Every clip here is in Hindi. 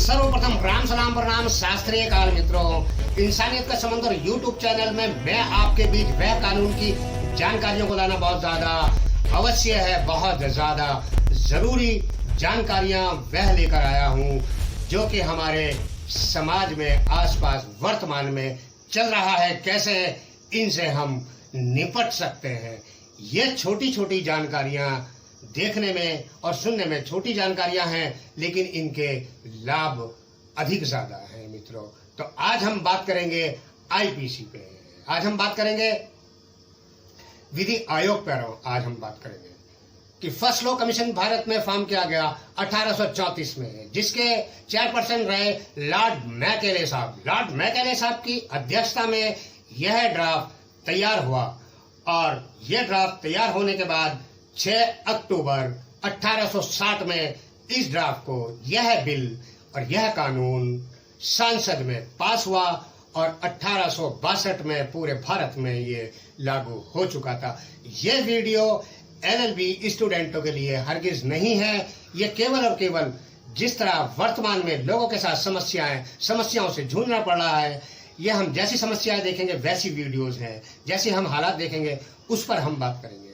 सर्वप्रथम राम सलाम प्रणाम शास्त्रीय काल मित्रों, इंसानियत का समंदर यूट्यूब चैनल में मैं आपके बीच वह कानून की जानकारियों को लाना बहुत ज्यादा अवश्य है, बहुत ज्यादा जरूरी जानकारियां वह लेकर आया हूं जो कि हमारे समाज में आसपास वर्तमान में चल रहा है, कैसे इनसे हम निपट सकते हैं। ये छोटी छोटी जानकारियां देखने में और सुनने में छोटी जानकारियां हैं, लेकिन इनके लाभ अधिक ज्यादा हैं मित्रों। तो आज हम बात करेंगे आईपीसी पे, आज हम बात करेंगे विधि आयोग पर। आज हम बात करेंगे कि फर्स्ट लॉ कमीशन भारत में फॉर्म किया गया 1834 में, जिसके चेयरपर्सन रहे लॉर्ड मैकेले साहब। लॉर्ड मैकेले साहब की अध्यक्षता में यह ड्राफ्ट तैयार हुआ और यह ड्राफ्ट तैयार होने के बाद 6 अक्टूबर 1860 में इस ड्राफ्ट को, यह बिल और यह कानून संसद में पास हुआ और 1862 में पूरे भारत में ये लागू हो चुका था। ये वीडियो एलएलबी स्टूडेंटों के लिए हरगिज नहीं है। ये केवल और केवल जिस तरह वर्तमान में लोगों के साथ समस्याओं से जूझना पड़ रहा है, ये हम जैसी समस्याएं देखेंगे वैसी वीडियोस हैं, जैसे हम हालात देखेंगे उस पर हम बात करेंगे।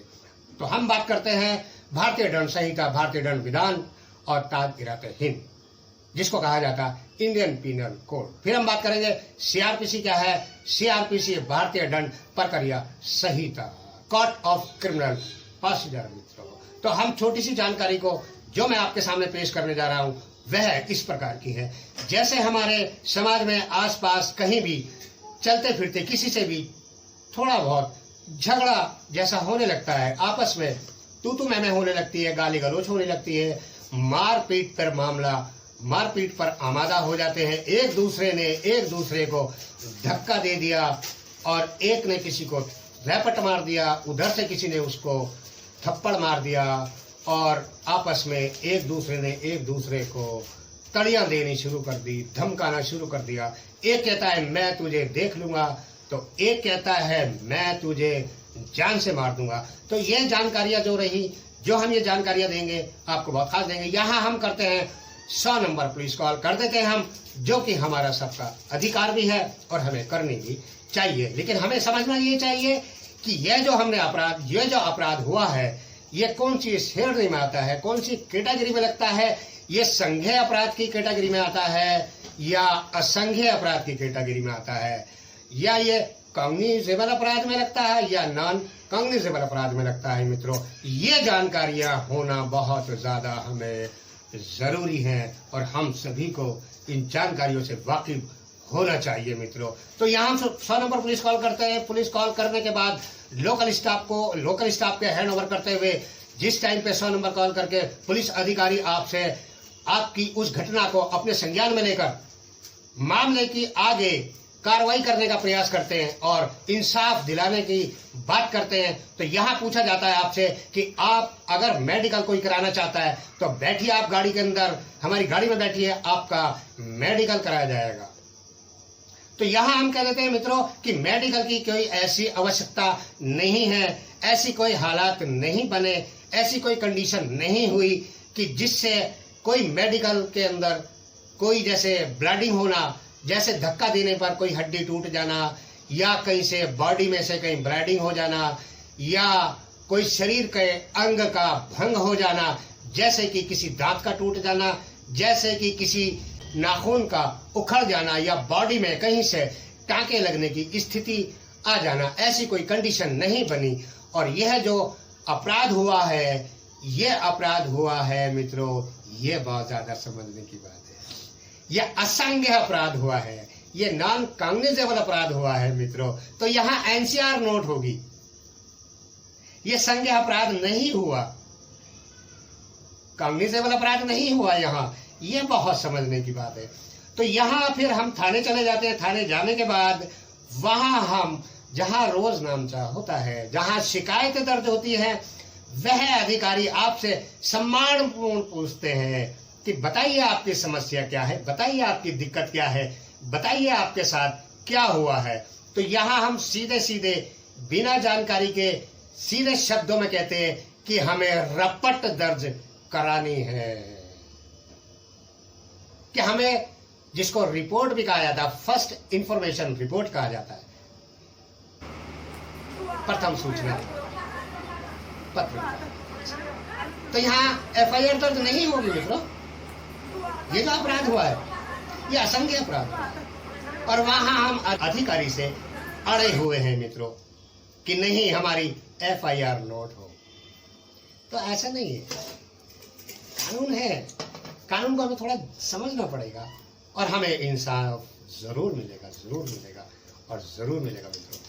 तो हम बात करते हैं भारतीय दंड संहिता, भारतीय दंड विधान और ताद-इराते हिंद, जिसको कहा जाता है इंडियन पीनल कोड। फिर हम बात करेंगे सीआरपीसी क्या है। सीआरपीसी भारतीय दंड प्रक्रिया संहिता, कोड ऑफ क्रिमिनल प्रोसीजर मित्रों। तो हम छोटी सी जानकारी को जो मैं आपके सामने पेश करने जा रहा हूं वह इस प्रकार की है। जैसे हमारे समाज में आसपास कहीं भी चलते फिरते किसी से भी थोड़ा बहुत झगड़ा जैसा होने लगता है, आपस में तू मैं होने लगती है, गाली गलौज होने लगती है, मारपीट पर आमादा हो जाते हैं। एक दूसरे ने एक दूसरे को धक्का दे दिया और एक ने किसी को रैपट मार दिया, उधर से किसी ने उसको थप्पड़ मार दिया और आपस में एक दूसरे ने एक दूसरे को तड़ियां देनी शुरू कर दी, धमकाना शुरू कर दिया। एक कहता है मैं तुझे देख लूंगा, तो एक कहता है मैं तुझे जान से मार दूंगा। तो ये जानकारियां जो हम ये जानकारियां देंगे आपको बहुत खास देंगे। यहाँ हम करते हैं 100 नंबर पुलिस कॉल कर देते हैं हम, जो कि हमारा सबका अधिकार भी है और हमें करनी भी चाहिए। लेकिन हमें समझना ये चाहिए कि ये जो अपराध हुआ है, ये कौन सी श्रेणी में आता है, कौन सी कैटेगरी में लगता है। ये संज्ञेय अपराध की कैटेगरी में आता है या असंज्ञेय अपराध की कैटेगरी में आता है, या ये कॉग्निजेबल अपराध में लगता है या नॉन कॉग्निजेबल अपराध में लगता है मित्रों। ये जानकारियां होना बहुत ज्यादा हमें जरूरी है और हम सभी को इन जानकारियों से वाकिफ होना चाहिए मित्रों। तो यहाँ हम 100 नंबर पुलिस कॉल करते हैं। पुलिस कॉल करने के बाद लोकल स्टाफ के हैंड ओवर करते हुए, जिस टाइम पे 100 नंबर कॉल करके पुलिस अधिकारी आपसे आपकी उस घटना को अपने संज्ञान में लेकर मामले की आगे कार्रवाई करने का प्रयास करते हैं और इंसाफ दिलाने की बात करते हैं, तो यहाँ पूछा जाता है आपसे कि आप अगर मेडिकल कोई कराना चाहता है तो बैठिए आप गाड़ी के अंदर, हमारी गाड़ी में बैठिए, आपका मेडिकल कराया जाएगा। तो यहाँ हम कह देते हैं मित्रों कि मेडिकल की कोई ऐसी आवश्यकता नहीं है, ऐसी कोई हालात नहीं बने, ऐसी कोई कंडीशन नहीं हुई कि जिससे कोई मेडिकल के अंदर कोई जैसे ब्लीडिंग होना, जैसे धक्का देने पर कोई हड्डी टूट जाना, या कहीं से बॉडी में से कहीं ब्लीडिंग हो जाना, या कोई शरीर के अंग का भंग हो जाना, जैसे कि किसी दांत का टूट जाना, जैसे कि किसी नाखून का उखड़ जाना, या बॉडी में कहीं से टांके लगने की स्थिति आ जाना, ऐसी कोई कंडीशन नहीं बनी। और यह जो अपराध हुआ है मित्रों, ये बहुत ज्यादा समझने की बात है। यह असंज्ञेय अपराध हुआ है, ये नॉन कॉग्निजेबल अपराध हुआ है मित्रों। तो यहाँ एनसीआर नोट होगी, ये संज्ञेय अपराध नहीं हुआ, कॉग्निजेबल अपराध नहीं हुआ यहाँ, ये बहुत समझने की बात है। तो यहाँ फिर हम थाने चले जाते हैं। थाने जाने के बाद वहां हम जहां रोज नामचा होता है, जहां शिकायतें दर्ज होती है, वह अधिकारी आपसे सम्मानपूर्ण पूछते हैं कि बताइए आपकी समस्या क्या है, बताइए आपकी दिक्कत क्या है, बताइए आपके साथ क्या हुआ है। तो यहाँ हम सीधे बिना जानकारी के सीधे शब्दों में कहते हैं कि हमें रपट दर्ज करानी है। कि हमें, जिसको रिपोर्ट भी कहा जाता है, फर्स्ट इंफॉर्मेशन रिपोर्ट कहा जाता है, प्रथम सूचना पत्र। तो यहाँ एफआईआर दर्ज नहीं होगी मित्रों। ये जो अपराध हुआ है ये असंज्ञेय अपराध है, और वहां हम अधिकारी से अड़े हुए हैं मित्रों कि नहीं हमारी एफआईआर नोट हो। तो ऐसा नहीं है, कानून है, कानून को हमें थोड़ा समझना पड़ेगा और हमें इंसाफ जरूर मिलेगा, जरूर मिलेगा और जरूर मिलेगा मित्रों।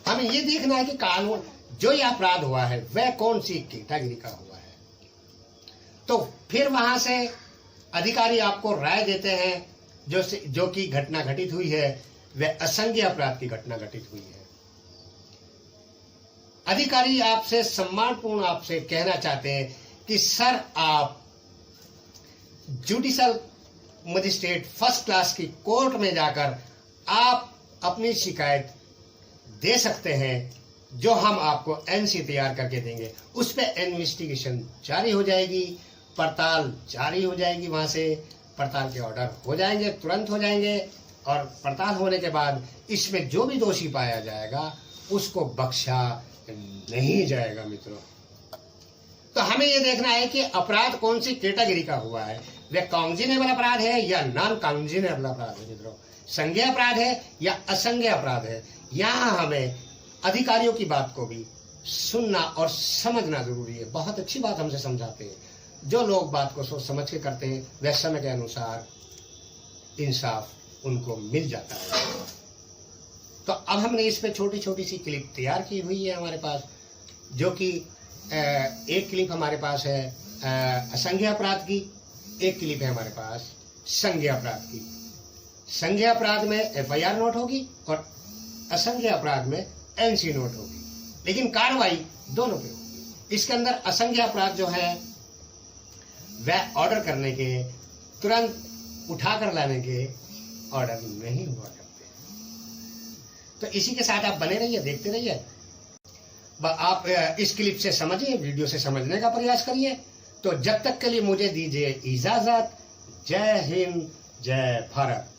हमें ये देखना है कि कानून, जो ये अपराध हुआ है वह कौन सी कैटेगरी का हुआ है। तो फिर वहां से अधिकारी आपको राय देते हैं जो कि घटना घटित हुई है वह असंज्ञेय अपराध की घटना घटित हुई है। अधिकारी आपसे सम्मानपूर्ण आपसे कहना चाहते हैं कि सर आप जुडिशल मजिस्ट्रेट फर्स्ट क्लास की कोर्ट में जाकर आप अपनी शिकायत दे सकते हैं, जो हम आपको एनसी तैयार करके देंगे। उस पर इन्वेस्टिगेशन जारी हो जाएगी, पड़ताल जारी हो जाएगी, वहां से पड़ताल के ऑर्डर हो जाएंगे, तुरंत हो जाएंगे, और पड़ताल होने के बाद इसमें जो भी दोषी पाया जाएगा उसको बख्शा नहीं जाएगा मित्रों। तो हमें यह देखना है कि अपराध कौन सी कैटेगरी का हुआ है, वह कांग्जिनेबल अपराध है या नॉन कांग्जिनेबल अपराध है मित्रों, संज्ञेय अपराध है या असंज्ञेय अपराध है। यहाँ हमें अधिकारियों की बात को भी सुनना और समझना जरूरी है। बहुत अच्छी बात हमसे समझाते हैं, जो लोग बात को सोच समझ के करते हैं वह समय के अनुसार इंसाफ उनको मिल जाता है। तो अब हमने इस पे छोटी छोटी सी क्लिप तैयार की हुई है हमारे पास, जो कि एक क्लिप हमारे पास है असंज्ञेय अपराध की, एक क्लिप है हमारे पास संज्ञेय अपराध की। संज्ञेय अपराध में एफआईआर नोट होगी और असंज्ञेय अपराध में एनसी नोट होगी, लेकिन कार्रवाई दोनों पे होगी। इसके अंदर असंज्ञेय अपराध जो है वह ऑर्डर करने के, तुरंत उठाकर लाने के ऑर्डर नहीं हुआ करते। तो इसी के साथ आप बने रहिए, देखते रहिए। आप इस क्लिप से समझिए, वीडियो से समझने का प्रयास करिए। तो जब तक के लिए मुझे दीजिए इजाजत। जय हिंद, जय भारत।